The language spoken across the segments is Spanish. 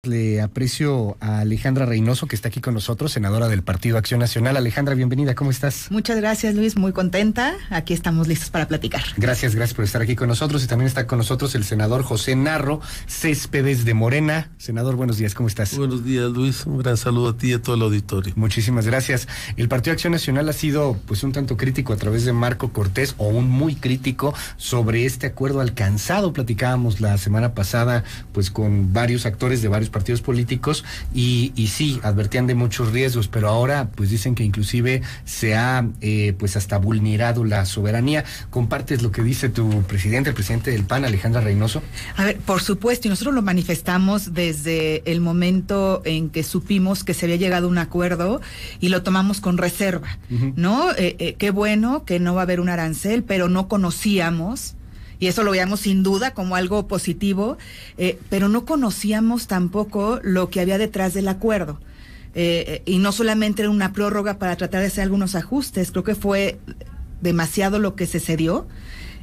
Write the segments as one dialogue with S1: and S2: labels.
S1: Le aprecio a Alejandra Reynoso, que está aquí con nosotros, senadora del Partido Acción Nacional. Alejandra, bienvenida, ¿cómo estás?
S2: Muchas gracias, Luis, muy contenta. Aquí estamos listos para platicar.
S1: Gracias por estar aquí con nosotros. Y también está con nosotros el senador José Narro Céspedes de Morena. Senador, buenos días, ¿cómo estás?
S3: Buenos días, Luis, un gran saludo a ti y a todo el auditorio.
S1: Muchísimas gracias. El Partido Acción Nacional ha sido pues un tanto crítico a través de Marco Cortés, o un muy crítico sobre este acuerdo alcanzado. Platicábamos la semana pasada pues con varios actores de varios partidos políticos y sí, advertían de muchos riesgos, pero ahora pues dicen que inclusive se ha pues hasta vulnerado la soberanía. ¿Compartes lo que dice tu presidente, el presidente del PAN, Alejandra Reynoso?
S2: A ver, por supuesto, y nosotros lo manifestamos desde el momento en que supimos que se había llegado a un acuerdo y lo tomamos con reserva, ¿no? Qué bueno que no va a haber un arancel, pero no conocíamos, y eso lo veíamos sin duda como algo positivo, pero no conocíamos tampoco lo que había detrás del acuerdo. Y no solamente era una prórroga para tratar de hacer algunos ajustes, creo que fue demasiado lo que se cedió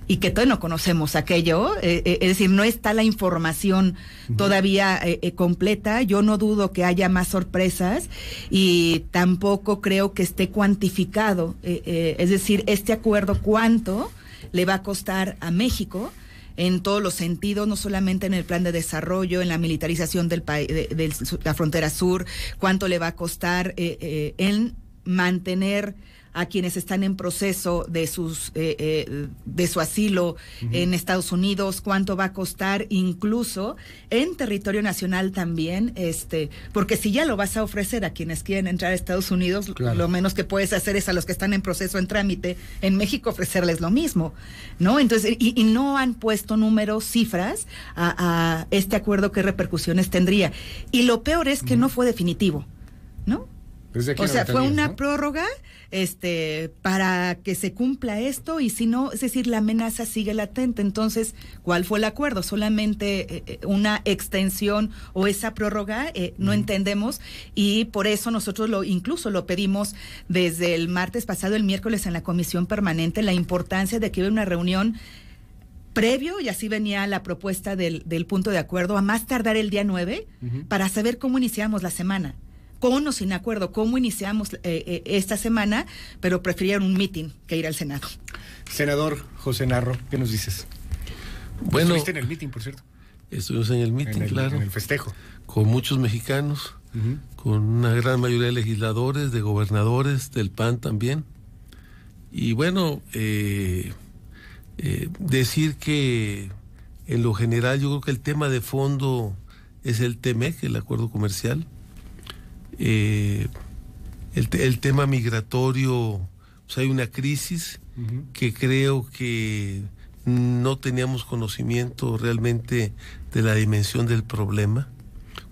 S2: y que todavía no conocemos aquello, es decir, no está la información todavía completa. Yo no dudo que haya más sorpresas y tampoco creo que esté cuantificado, es decir, este acuerdo cuánto le va a costar a México en todos los sentidos, no solamente en el plan de desarrollo, en la militarización del país, de la frontera sur, cuánto le va a costar en mantener a quienes están en proceso de su asilo en Estados Unidos, cuánto va a costar incluso en territorio nacional también, porque si ya lo vas a ofrecer a quienes quieren entrar a Estados Unidos, claro, lo menos que puedes hacer es a los que están en proceso, en trámite en México, ofrecerles lo mismo, ¿no? Entonces, y no han puesto números, cifras a este acuerdo, qué repercusiones tendría. Y lo peor es que no fue definitivo, ¿no? O sea, fue una prórroga para que se cumpla esto, y si no, es decir, la amenaza sigue latente. Entonces, ¿cuál fue el acuerdo? ¿Solamente una extensión o esa prórroga? No entendemos, y por eso nosotros incluso lo pedimos desde el martes pasado, el miércoles en la Comisión Permanente, la importancia de que hubiera una reunión previo, y así venía la propuesta del punto de acuerdo, a más tardar el día 9, para saber cómo iniciamos la semana. Con o sin acuerdo, cómo iniciamos esta semana, pero prefirieron un meeting que ir al Senado.
S1: Senador José Narro, ¿qué nos dices?
S3: Bueno,
S1: estuviste en el meeting, por cierto.
S3: Estuvimos en el meeting, claro.
S1: En el festejo.
S3: Con muchos mexicanos, con una gran mayoría de legisladores, de gobernadores, del PAN también. Y bueno, decir que en lo general yo creo que el tema de fondo es el TEMEC, el acuerdo comercial. El tema migratorio, pues hay una crisis que creo que no teníamos conocimiento realmente de la dimensión del problema.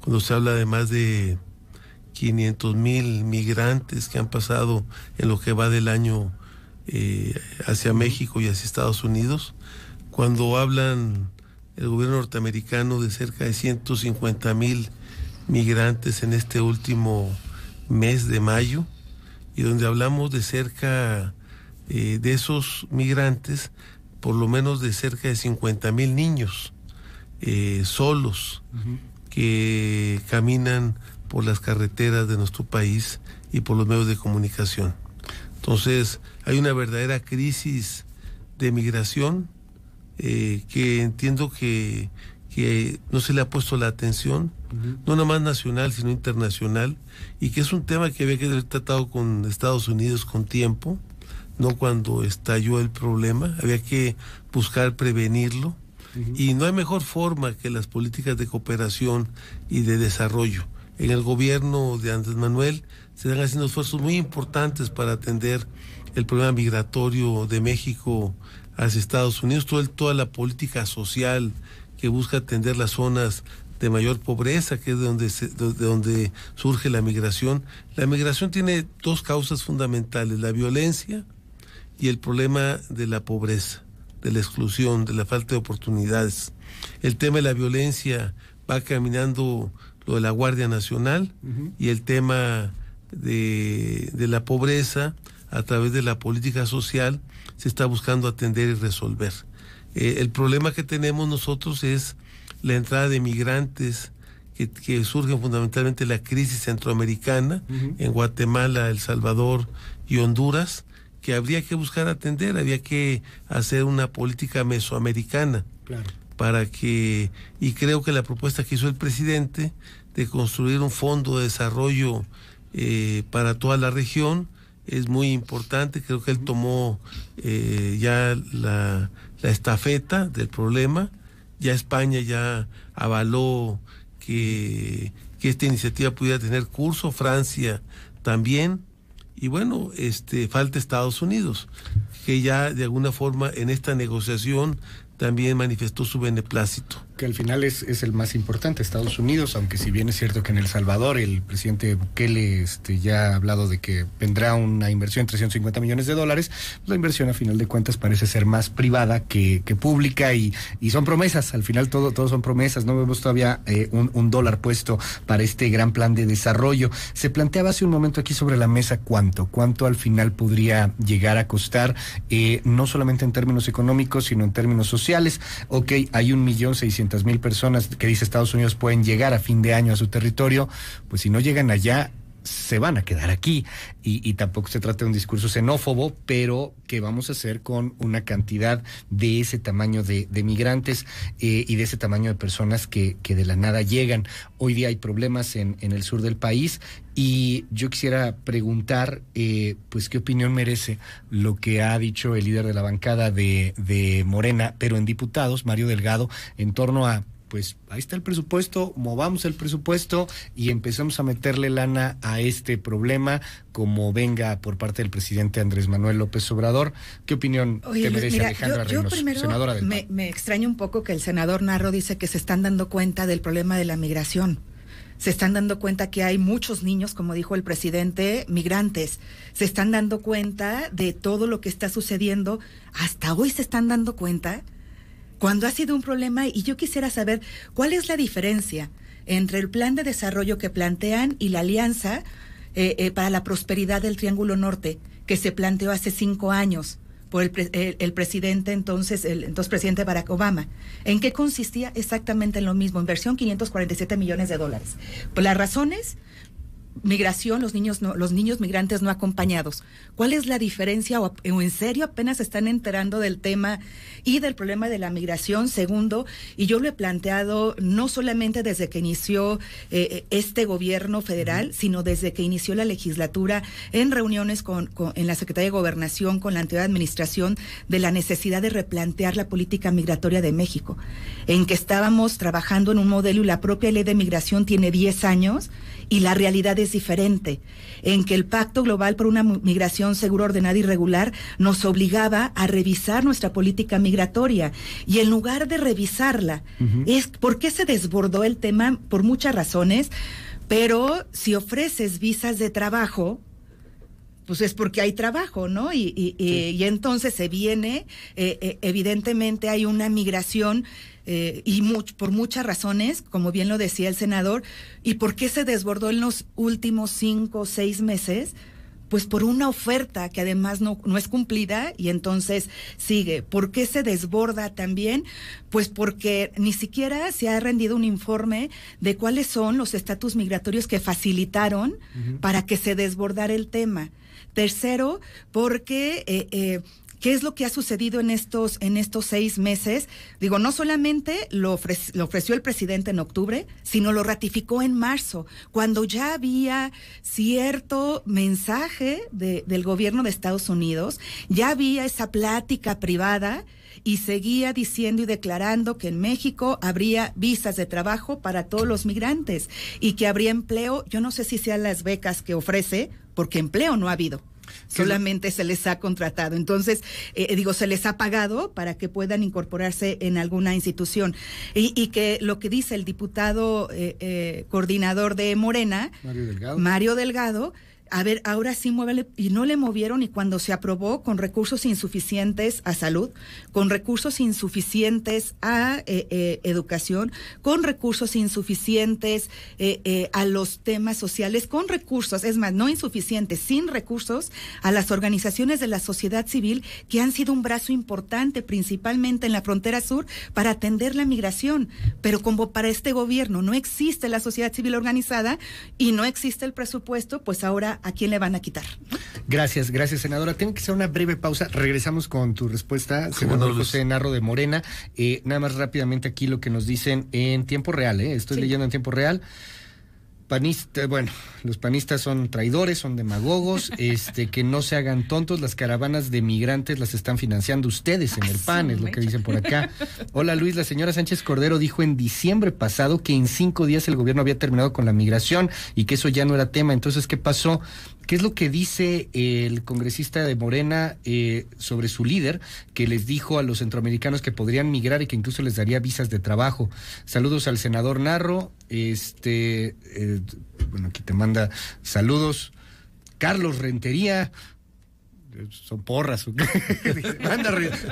S3: Cuando se habla de más de 500,000 migrantes que han pasado en lo que va del año hacia México y hacia Estados Unidos, cuando hablan el gobierno norteamericano de cerca de 150,000 migrantes en este último mes de mayo, y donde hablamos de cerca de esos migrantes, por lo menos de cerca de 50,000 niños solos que caminan por las carreteras de nuestro país y por los medios de comunicación. Entonces hay una verdadera crisis de migración que entiendo que no se le ha puesto la atención, no nada más nacional, sino internacional, y que es un tema que había que haber tratado con Estados Unidos con tiempo, no cuando estalló el problema. Había que buscar prevenirlo, y no hay mejor forma que las políticas de cooperación y de desarrollo. En el gobierno de Andrés Manuel se están haciendo esfuerzos muy importantes para atender el problema migratorio de México hacia Estados Unidos, toda la política social que busca atender las zonas de mayor pobreza, que es de donde surge la migración. La migración tiene dos causas fundamentales: la violencia y el problema de la pobreza, de la exclusión, de la falta de oportunidades. El tema de la violencia va caminando lo de la Guardia Nacional, y el tema de la pobreza, a través de la política social, se está buscando atender y resolver. El problema que tenemos nosotros es la entrada de migrantes que surgen fundamentalmente la crisis centroamericana, en Guatemala, El Salvador y Honduras, que habría que buscar atender, había que hacer una política mesoamericana.
S1: Claro.
S3: Y creo que la propuesta que hizo el presidente de construir un fondo de desarrollo para toda la región es muy importante. Creo que él tomó ya la estafeta del problema. Ya España ya avaló que esta iniciativa pudiera tener curso, Francia también, y bueno, falta Estados Unidos, que ya de alguna forma en esta negociación también manifestó su beneplácito.
S1: Que al final es el más importante, Estados Unidos, aunque si bien es cierto que en El Salvador el presidente Bukele ya ha hablado de que vendrá una inversión de $350 millones, pues la inversión a final de cuentas parece ser más privada que pública, y son promesas, al final todo son promesas. No vemos todavía un dólar puesto para este gran plan de desarrollo. Se planteaba hace un momento aquí sobre la mesa cuánto al final podría llegar a costar, no solamente en términos económicos, sino en términos sociales. Ok, hay 1.600.000 personas que dice Estados Unidos pueden llegar a fin de año a su territorio, pues si no llegan allá, se van a quedar aquí, y tampoco se trata de un discurso xenófobo, pero ¿qué vamos a hacer con una cantidad de ese tamaño de migrantes y de ese tamaño de personas que de la nada llegan? Hoy día hay problemas en el sur del país, y yo quisiera preguntar, pues, ¿qué opinión merece lo que ha dicho el líder de la bancada de Morena, pero en diputados, Mario Delgado, en torno a, pues ahí está el presupuesto, movamos el presupuesto y empezamos a meterle lana a este problema como venga por parte del presidente Andrés Manuel López Obrador? ¿Qué opinión te merece, Alejandra Reynoso, senadora del PAN?
S2: Me extraña un poco que el senador Narro dice que se están dando cuenta del problema de la migración. Se están dando cuenta que hay muchos niños, como dijo el presidente, migrantes. Se están dando cuenta de todo lo que está sucediendo. Hasta hoy se están dando cuenta, cuando ha sido un problema. Y yo quisiera saber cuál es la diferencia entre el plan de desarrollo que plantean y la alianza para la prosperidad del Triángulo Norte, que se planteó hace 5 años por el presidente entonces presidente Barack Obama. ¿En qué consistía? Exactamente en lo mismo, inversión $547 millones. Pues las razones: migración, los niños migrantes no acompañados. ¿Cuál es la diferencia? ¿O en serio apenas se están enterando del tema y del problema de la migración? Segundo, y yo lo he planteado no solamente desde que inició este gobierno federal, sino desde que inició la legislatura, en reuniones en la Secretaría de Gobernación con la anterior administración, de la necesidad de replantear la política migratoria de México, en que estábamos trabajando en un modelo, y la propia ley de migración tiene 10 años, y la realidad es diferente, en que el Pacto Global por una Migración Segura, Ordenada y Regular nos obligaba a revisar nuestra política migratoria, y en lugar de revisarla, ¿por qué se desbordó el tema? Por muchas razones, pero si ofreces visas de trabajo, pues es porque hay trabajo, ¿no? Sí. Y entonces se viene, evidentemente hay una migración, por muchas razones, como bien lo decía el senador. ¿Y por qué se desbordó en los últimos 5 o 6 meses? Pues por una oferta que además no es cumplida, y entonces sigue. ¿Por qué se desborda también? Pues porque ni siquiera se ha rendido un informe de cuáles son los estatus migratorios que facilitaron para que se desbordara el tema. Tercero, porque ¿qué es lo que ha sucedido en estos 6 meses? Digo, no solamente lo ofreció el presidente en octubre, sino lo ratificó en marzo, cuando ya había cierto mensaje del gobierno de Estados Unidos, ya había esa plática privada, y seguía diciendo y declarando que en México habría visas de trabajo para todos los migrantes y que habría empleo. Yo no sé si sean las becas que ofrece, porque empleo no ha habido. Solamente se les ha contratado. Entonces, se les ha pagado para que puedan incorporarse en alguna institución. Y que lo que dice el diputado coordinador de Morena,
S1: Mario Delgado,
S2: a ver, ahora sí muévele, y no le movieron, y cuando se aprobó con recursos insuficientes a salud, con recursos insuficientes a educación, con recursos insuficientes a los temas sociales, con recursos, es más, no insuficientes, sin recursos a las organizaciones de la sociedad civil que han sido un brazo importante, principalmente en la frontera sur, para atender la migración. Pero como para este gobierno no existe la sociedad civil organizada y no existe el presupuesto, pues ahora ¿a quién le van a quitar?
S1: Gracias, senadora. Tengo que hacer una breve pausa. Regresamos con tu respuesta, senador José Narro de Morena. Nada más rápidamente aquí lo que nos dicen en tiempo real, estoy leyendo en tiempo real. Bueno, los panistas son traidores, son demagogos, que no se hagan tontos, las caravanas de migrantes las están financiando ustedes en el PAN, es lo que dicen por acá. Hola Luis, la señora Sánchez Cordero dijo en diciembre pasado que en 5 días el gobierno había terminado con la migración y que eso ya no era tema. Entonces, ¿qué pasó? ¿Qué es lo que dice el congresista de Morena sobre su líder, que les dijo a los centroamericanos que podrían migrar y que incluso les daría visas de trabajo? Saludos al senador Narro, bueno, aquí te manda saludos Carlos Rentería, son porras,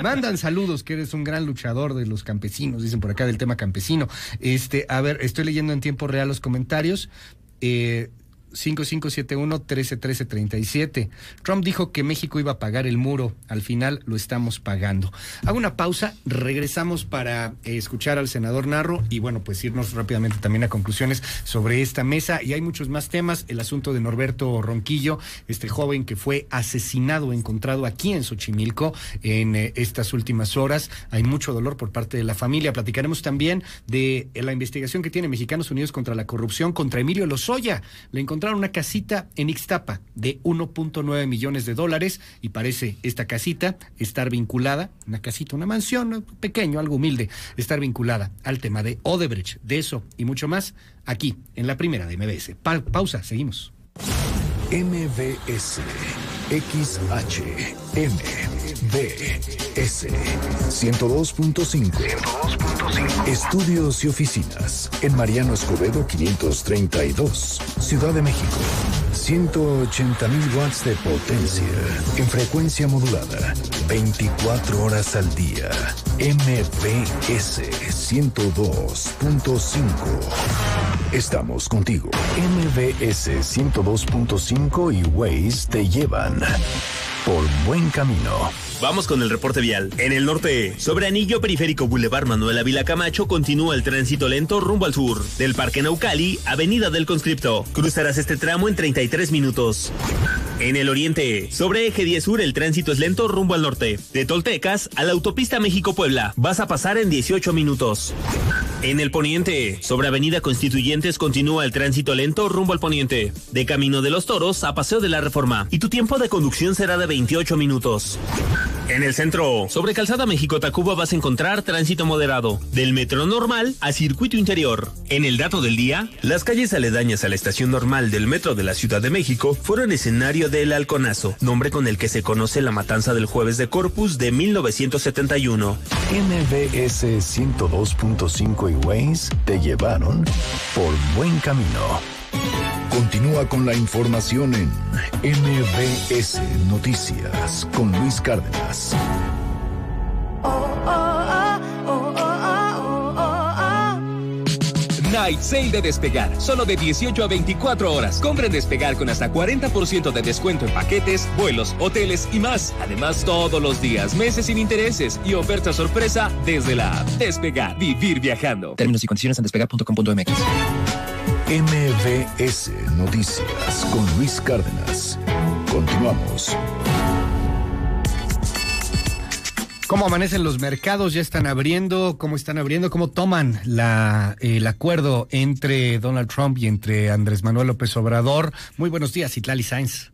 S1: mandan saludos, que eres un gran luchador de los campesinos, dicen por acá del tema campesino. A ver, estoy leyendo en tiempo real los comentarios. 5571-131337. Trump dijo que México iba a pagar el muro, al final lo estamos pagando. Hago una pausa, regresamos para escuchar al senador Narro y bueno, pues irnos rápidamente también a conclusiones sobre esta mesa, y hay muchos más temas. El asunto de Norberto Ronquillo, este joven que fue asesinado, encontrado aquí en Xochimilco en estas últimas horas. Hay mucho dolor por parte de la familia. Platicaremos también de la investigación que tiene Mexicanos Unidos contra la Corrupción contra Emilio Lozoya. Le encontraron una casita en Ixtapa de 1.9 millones de dólares y parece esta casita estar vinculada, una casita, una mansión, pequeño, algo humilde, estar vinculada al tema de Odebrecht. De eso y mucho más aquí en la primera de MBS. Pausa, seguimos.
S4: MBS XHMBS 102.5 Estudios y oficinas en Mariano Escobedo 532, Ciudad de México. 180,000 watts de potencia en frecuencia modulada, 24 horas al día. MBS 102.5. Estamos contigo. MBS 102.5 y Waze te llevan por buen camino.
S5: Vamos con el reporte vial. En el norte, sobre Anillo Periférico Boulevard Manuel Ávila Camacho, continúa el tránsito lento rumbo al sur. Del Parque Naucali, Avenida del Conscripto. Cruzarás este tramo en 33 minutos. En el oriente, sobre Eje 10 Sur, el tránsito es lento rumbo al norte. De Toltecas a la autopista México-Puebla, vas a pasar en 18 minutos. En el poniente, sobre Avenida Constituyentes, continúa el tránsito lento rumbo al poniente. De Camino de los Toros a Paseo de la Reforma. Y tu tiempo de conducción será de 28 minutos. En el centro, sobre Calzada México-Tacuba vas a encontrar tránsito moderado. Del metro normal a circuito interior. En el dato del día, las calles aledañas a la estación normal del metro de la Ciudad de México fueron escenario del Halconazo, nombre con el que se conoce la matanza del Jueves de Corpus de 1971.
S4: MBS 102.5 y Waze te llevaron por buen camino. Continúa con la información en MBS Noticias con Luis Cárdenas.
S6: Night Sale de Despegar, solo de 18 a 24 horas. Compra en Despegar con hasta 40% de descuento en paquetes, vuelos, hoteles y más. Además, todos los días, meses sin intereses y oferta sorpresa desde la app. Despegar, vivir viajando.
S7: Términos y condiciones en despegar.com.mx.
S4: MBS Noticias con Luis Cárdenas. Continuamos.
S1: ¿Cómo amanecen los mercados? ¿Ya están abriendo? ¿Cómo están abriendo? ¿Cómo toman el acuerdo entre Donald Trump y entre Andrés Manuel López Obrador? Muy buenos días, Itlali Sáenz.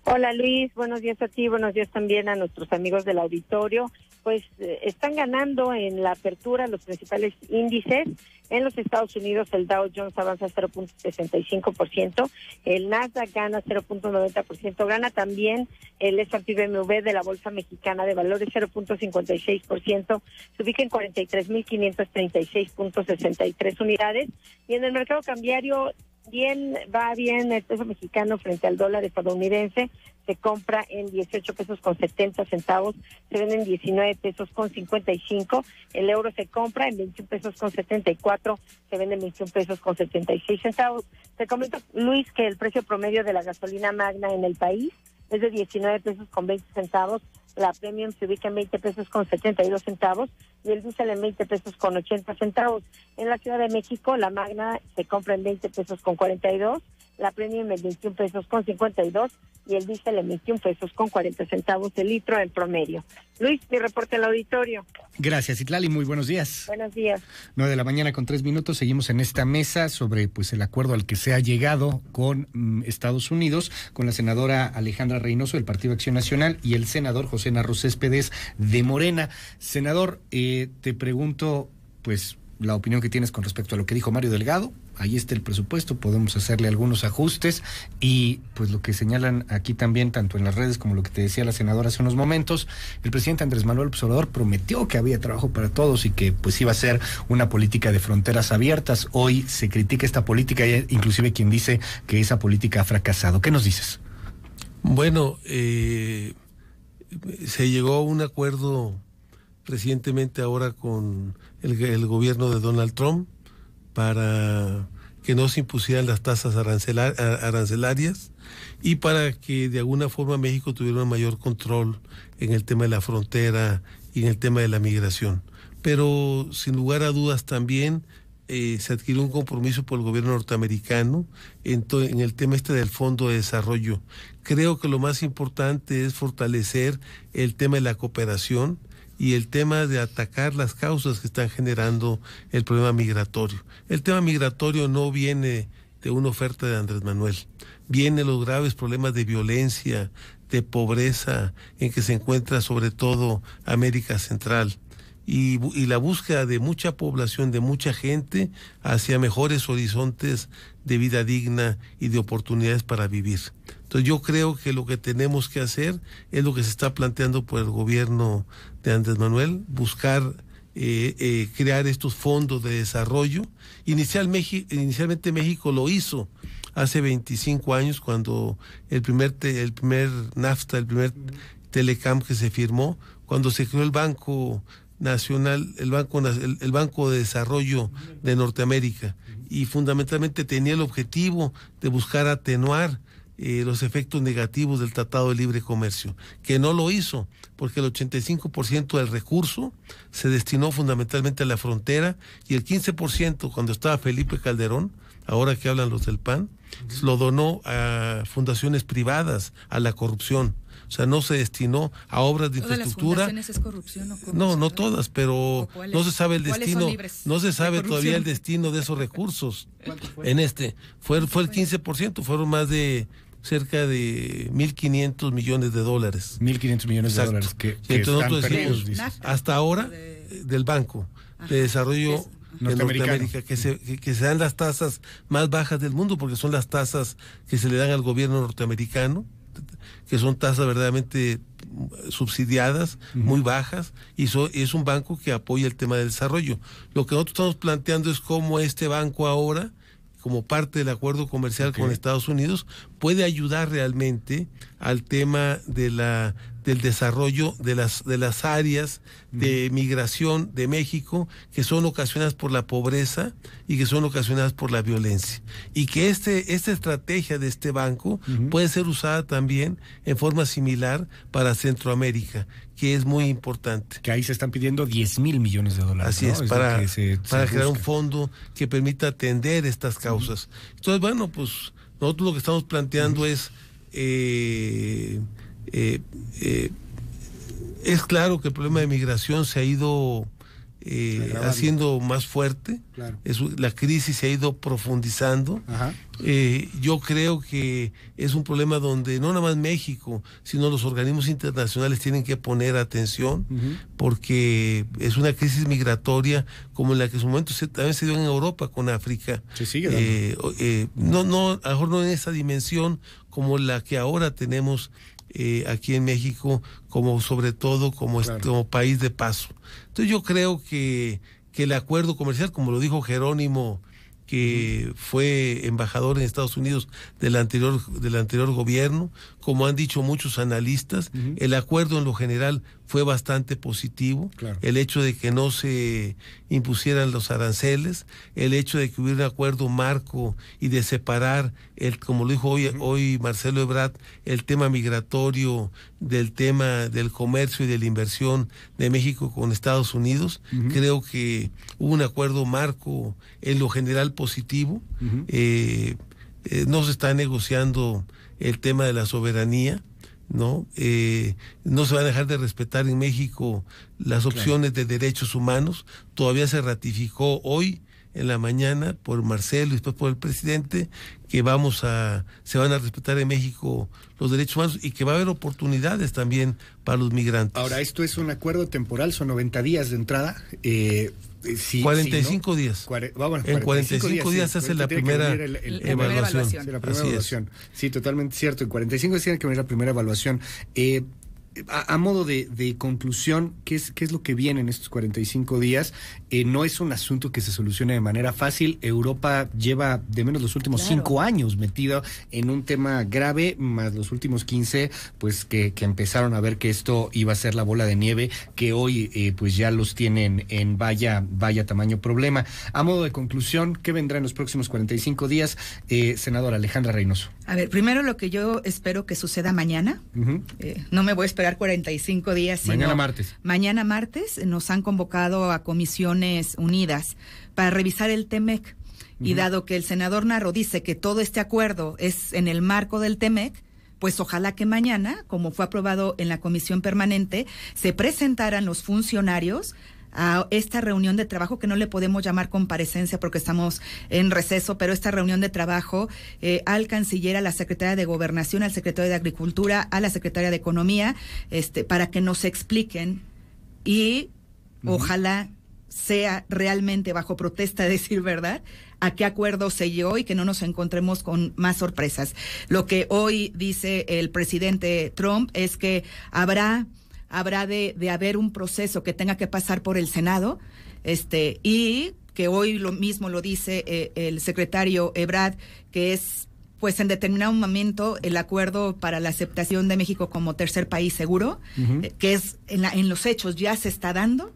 S8: Hola Luis, buenos días a ti, buenos días también a nuestros amigos del auditorio. Pues están ganando en la apertura los principales índices. En los Estados Unidos el Dow Jones avanza 0.65%, el Nasdaq gana 0.90%, gana también el S&P BMW de la Bolsa Mexicana de Valores 0.56%, se ubica en 43.536.63 unidades, y en el mercado cambiario Va bien el peso mexicano frente al dólar estadounidense. Se compra en 18 pesos con 70 centavos, se vende en 19 pesos con 55. El euro se compra en 21 pesos con 74, se vende en 21 pesos con 76 centavos. Te comento, Luis, que el precio promedio de la gasolina magna en el país es de 19 pesos con 20 centavos. La premium se ubica en 20 pesos con 72 centavos y el diésel en 20 pesos con 80 centavos. En la Ciudad de México, la magna se compra en 20 pesos con 42, la premium en 21 pesos con 52 y el diésel en 21 pesos con 40 centavos el litro en promedio. Luis, mi reporte al auditorio.
S1: Gracias, Itlali, muy buenos días.
S8: Buenos días.
S1: 9:03 a.m, seguimos en esta mesa sobre pues el acuerdo al que se ha llegado con Estados Unidos, con la senadora Alejandra Reynoso del Partido Acción Nacional y el senador José Narro Céspedes de Morena. Senador, te pregunto, pues, la opinión que tienes con respecto a lo que dijo Mario Delgado. Ahí está el presupuesto, podemos hacerle algunos ajustes y pues lo que señalan aquí también, tanto en las redes como lo que te decía la senadora hace unos momentos, el presidente Andrés Manuel López Obrador prometió que había trabajo para todos y que pues iba a ser una política de fronteras abiertas. Hoy se critica esta política y hay inclusive quien dice que esa política ha fracasado. ¿Qué nos dices?
S3: Bueno, se llegó a un acuerdo recientemente ahora con el gobierno de Donald Trump para que no se impusieran las tasas arancelarias y para que de alguna forma México tuviera un mayor control en el tema de la frontera y en el tema de la migración. Pero sin lugar a dudas también se adquirió un compromiso por el gobierno norteamericano en el tema del Fondo de Desarrollo. Creo que lo más importante es fortalecer el tema de la cooperación y el tema de atacar las causas que están generando el problema migratorio. El tema migratorio no viene de una oferta de Andrés Manuel, viene los graves problemas de violencia, de pobreza en que se encuentra sobre todo América Central y la búsqueda de mucha población, de mucha gente hacia mejores horizontes de vida digna y de oportunidades para vivir. Entonces yo creo que lo que tenemos que hacer es lo que se está planteando por el gobierno de Andrés Manuel, buscar crear estos fondos de desarrollo. Inicialmente México lo hizo hace 25 años cuando el primer NAFTA, el primer Telecam que se firmó, cuando se creó el Banco Nacional, el Banco de Desarrollo de Norteamérica, y fundamentalmente tenía el objetivo de buscar atenuar los efectos negativos del Tratado de Libre Comercio, que no lo hizo, porque el 85% del recurso se destinó fundamentalmente a la frontera y el 15% cuando estaba Felipe Calderón, ahora que hablan los del PAN, lo donó a fundaciones privadas, a la corrupción. O sea, no se destinó a obras de infraestructura.
S2: ¿Todas las fundaciones es corrupción o corrupción?
S3: No todas, pero no se sabe el destino, no se sabe todavía el destino de esos recursos. Fue el 15%, fueron más de cerca de 1.500 millones de dólares.
S1: 1.500 millones de dólares que
S3: entonces nosotros
S1: decimos,
S3: hasta ahora del Banco de Desarrollo de Norteamérica, que se dan las tasas más bajas del mundo, porque son las tasas que se le dan al gobierno norteamericano, que son tasas verdaderamente subsidiadas, muy bajas, y es un banco que apoya el tema del desarrollo. Lo que nosotros estamos planteando es cómo este banco ahora, como parte del acuerdo comercial con Estados Unidos, puede ayudar realmente al tema del desarrollo de las áreas de migración de México que son ocasionadas por la pobreza y que son ocasionadas por la violencia. Y que esta estrategia de este banco puede ser usada también en forma similar para Centroamérica, que es muy importante.
S1: Que ahí se están pidiendo 10,000 millones de dólares.
S3: Así es, para crear un fondo que permita atender estas causas. Entonces, bueno, pues nosotros lo que estamos planteando es claro que el problema de migración se ha ido haciendo más fuerte. Claro. La crisis se ha ido profundizando. Yo creo que es un problema donde no nada más México, sino los organismos internacionales tienen que poner atención, porque es una crisis migratoria como la que en su momento también se dio en Europa con África.
S1: Se sigue dando.
S3: A lo mejor no en esa dimensión como la que ahora tenemos aquí en México, sobre todo como país de paso. Entonces yo creo que el acuerdo comercial, como lo dijo Jerónimo que fue embajador en Estados Unidos del anterior gobierno. Como han dicho muchos analistas, el acuerdo en lo general fue bastante positivo. Claro. El hecho de que no se impusieran los aranceles, el hecho de que hubiera un acuerdo marco y de separar, como lo dijo hoy Marcelo Ebrard, el tema migratorio del tema del comercio y de la inversión de México con Estados Unidos. Creo que hubo un acuerdo marco en lo general positivo. No se está negociando el tema de la soberanía, ¿no? No se va a dejar de respetar en México las opciones de derechos humanos. Todavía se ratificó hoy en la mañana por Marcelo y después por el presidente que se van a respetar en México los derechos humanos y que va a haber oportunidades también para los migrantes.
S1: Ahora, esto es un acuerdo temporal, son 90 días de entrada.
S3: 45 días. En 45 días se hace la primera evaluación.
S1: Sí, la primera evaluación. Sí, totalmente cierto. En 45 días tiene que venir la primera evaluación. A modo de conclusión, ¿qué es lo que viene en estos 45 días? No es un asunto que se solucione de manera fácil. Europa lleva de menos los últimos 5 años metido en un tema grave, más los últimos 15, pues que empezaron a ver que esto iba a ser la bola de nieve, que hoy pues ya los tienen en vaya tamaño problema. A modo de conclusión, ¿qué vendrá en los próximos 45 días? Senadora Alejandra Reynoso.
S2: A ver, primero lo que yo espero que suceda mañana. No me voy a esperar 45 días, sino mañana martes nos han convocado a Comisiones Unidas para revisar el TEMEC. Y dado que el senador Narro dice que todo este acuerdo es en el marco del TEMEC, pues ojalá que mañana, como fue aprobado en la comisión permanente, se presentaran los funcionarios a esta reunión de trabajo, que no le podemos llamar comparecencia porque estamos en receso, pero esta reunión de trabajo al canciller, a la secretaria de Gobernación, al secretario de Agricultura, a la secretaria de Economía, para que nos expliquen y ojalá sea realmente bajo protesta, decir verdad, a qué acuerdo se llegó y que no nos encontremos con más sorpresas. Lo que hoy dice el presidente Trump es que habrá de haber un proceso que tenga que pasar por el Senado, y que hoy lo mismo lo dice el secretario Ebrard, que es pues en determinado momento el acuerdo para la aceptación de México como tercer país seguro, que es en los hechos ya se está dando,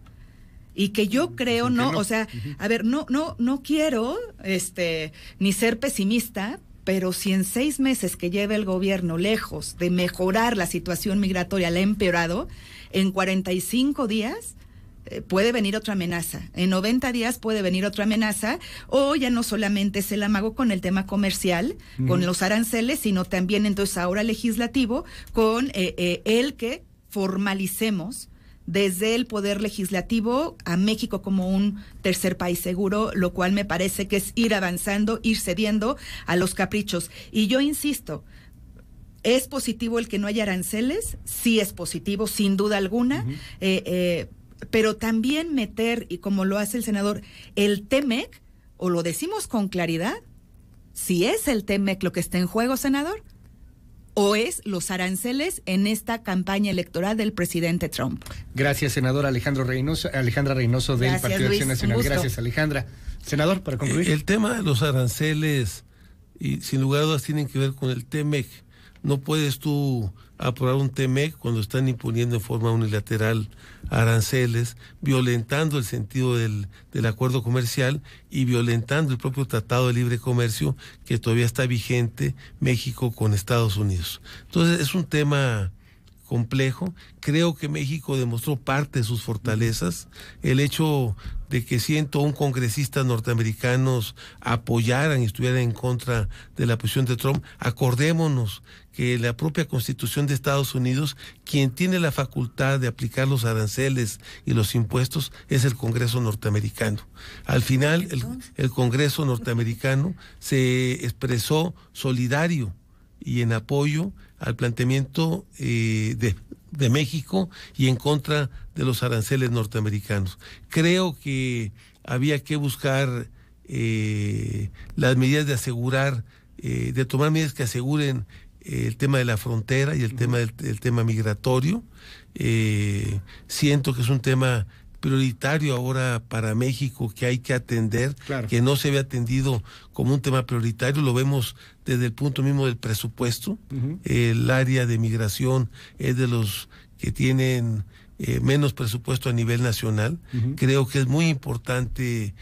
S2: y que yo creo, o sea, a ver, no quiero ni ser pesimista, pero si en 6 meses que lleva el gobierno lejos de mejorar la situación migratoria la ha empeorado, en 45 días puede venir otra amenaza, en 90 días puede venir otra amenaza, o ya no solamente es el amago con el tema comercial, con los aranceles, sino también entonces ahora legislativo, con el que formalicemos desde el Poder Legislativo a México como un tercer país seguro, lo cual me parece que es ir avanzando, ir cediendo a los caprichos. Y yo insisto, ¿es positivo el que no haya aranceles? Sí es positivo, sin duda alguna, pero también meter, y como lo hace el senador, el TEMEC, o lo decimos con claridad, si es el TEMEC lo que está en juego, senador, o es los aranceles en esta campaña electoral del presidente Trump.
S1: Gracias, senadora Alejandra Reynoso del Partido de Acción Nacional. Gracias, Alejandra. Senador, para concluir.
S3: El tema de los aranceles, y sin lugar a dudas tienen que ver con el TEMEC. No puedes tú aprobar un TEMEC cuando están imponiendo en forma unilateral aranceles, violentando el sentido del acuerdo comercial y violentando el propio Tratado de Libre Comercio que todavía está vigente México con Estados Unidos. Entonces es un tema complejo. Creo que México demostró parte de sus fortalezas. El hecho de que 101 congresistas norteamericanos apoyaran y estuvieran en contra de la posición de Trump. Acordémonos que la propia Constitución de Estados Unidos, quien tiene la facultad de aplicar los aranceles y los impuestos, es el Congreso norteamericano. Al final, el Congreso norteamericano se expresó solidario y en apoyo al planteamiento de México y en contra de los aranceles norteamericanos. Creo que había que buscar las medidas de asegurar, de tomar medidas que aseguren el tema de la frontera y el tema del tema migratorio. Siento que es un tema prioritario ahora para México que hay que atender,
S1: claro,
S3: que no se había atendido como un tema prioritario, lo vemos desde el punto mismo del presupuesto. El área de migración es de los que tienen menos presupuesto a nivel nacional. Creo que es muy importante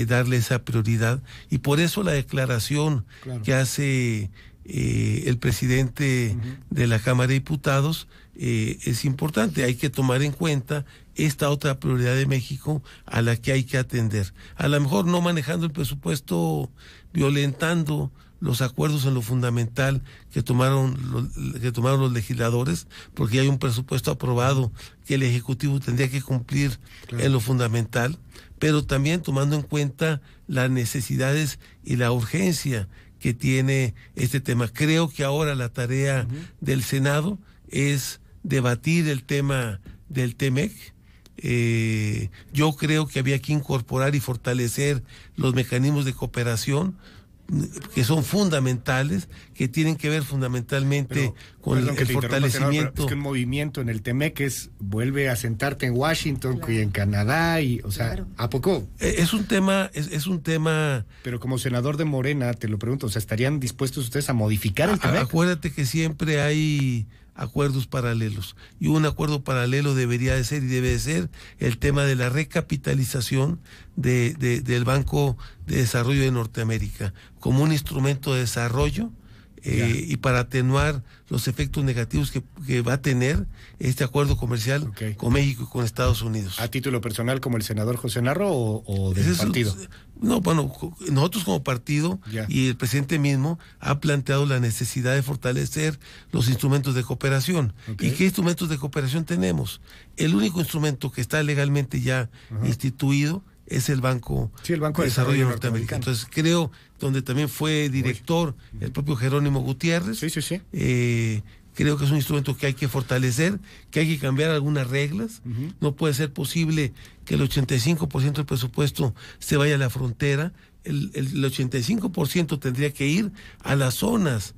S3: darle esa prioridad, y por eso la declaración que hace el presidente de la Cámara de Diputados es importante. Hay que tomar en cuenta esta otra prioridad de México a la que hay que atender. A lo mejor no manejando el presupuesto, violentando los acuerdos en lo fundamental que tomaron los legisladores, porque hay un presupuesto aprobado que el Ejecutivo tendría que cumplir en lo fundamental, pero también tomando en cuenta las necesidades y la urgencia que tiene este tema. Creo que ahora la tarea del Senado es debatir el tema del TEMEC. Yo creo que había que incorporar y fortalecer los mecanismos de cooperación que son fundamentales, que tienen que ver fundamentalmente con el fortalecimiento.
S1: Pero es que un movimiento en el TEMEC vuelve a sentarte en Washington y en Canadá, y, o sea, ¿a poco?
S3: Es un tema.
S1: Pero como senador de Morena, te lo pregunto, o sea, ¿estarían dispuestos ustedes a modificar el TEMEC?
S3: Acuérdate que siempre hay acuerdos paralelos, y un acuerdo paralelo debería de ser y debe de ser el tema de la recapitalización del Banco de Desarrollo de Norteamérica como un instrumento de desarrollo y para atenuar los efectos negativos que va a tener este acuerdo comercial con México y con Estados Unidos.
S1: ¿A título personal como el senador José Narro o del partido?
S3: No, bueno, nosotros como partido y el presidente mismo ha planteado la necesidad de fortalecer los instrumentos de cooperación. ¿Y qué instrumentos de cooperación tenemos? El único instrumento que está legalmente ya instituido es el Banco
S1: de
S3: Desarrollo Norteamericano. Entonces creo, donde también fue director el propio Jerónimo Gutiérrez, creo que es un instrumento que hay que fortalecer, que hay que cambiar algunas reglas. No puede ser posible que el 85% del presupuesto se vaya a la frontera. El 85% tendría que ir a las zonas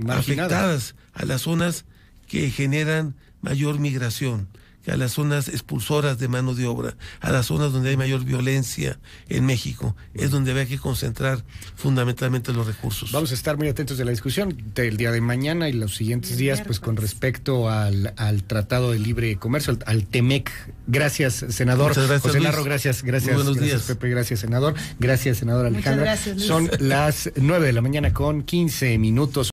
S3: afectadas, a las zonas que generan mayor migración, a las zonas expulsoras de mano de obra, a las zonas donde hay mayor violencia en México. Es donde hay que concentrar fundamentalmente los recursos.
S1: Vamos a estar muy atentos de la discusión del día de mañana y los siguientes días, pues con respecto al Tratado de Libre Comercio, al TEMEC. Gracias, senador.
S3: Muchas gracias,
S1: José
S3: Luis.
S1: Narro, gracias.
S3: Buenos días.
S1: Pepe, gracias, senador. Gracias, senadora Alejandra.
S2: Muchas gracias, Luis.
S1: Son las 9 de la mañana con 15 minutos.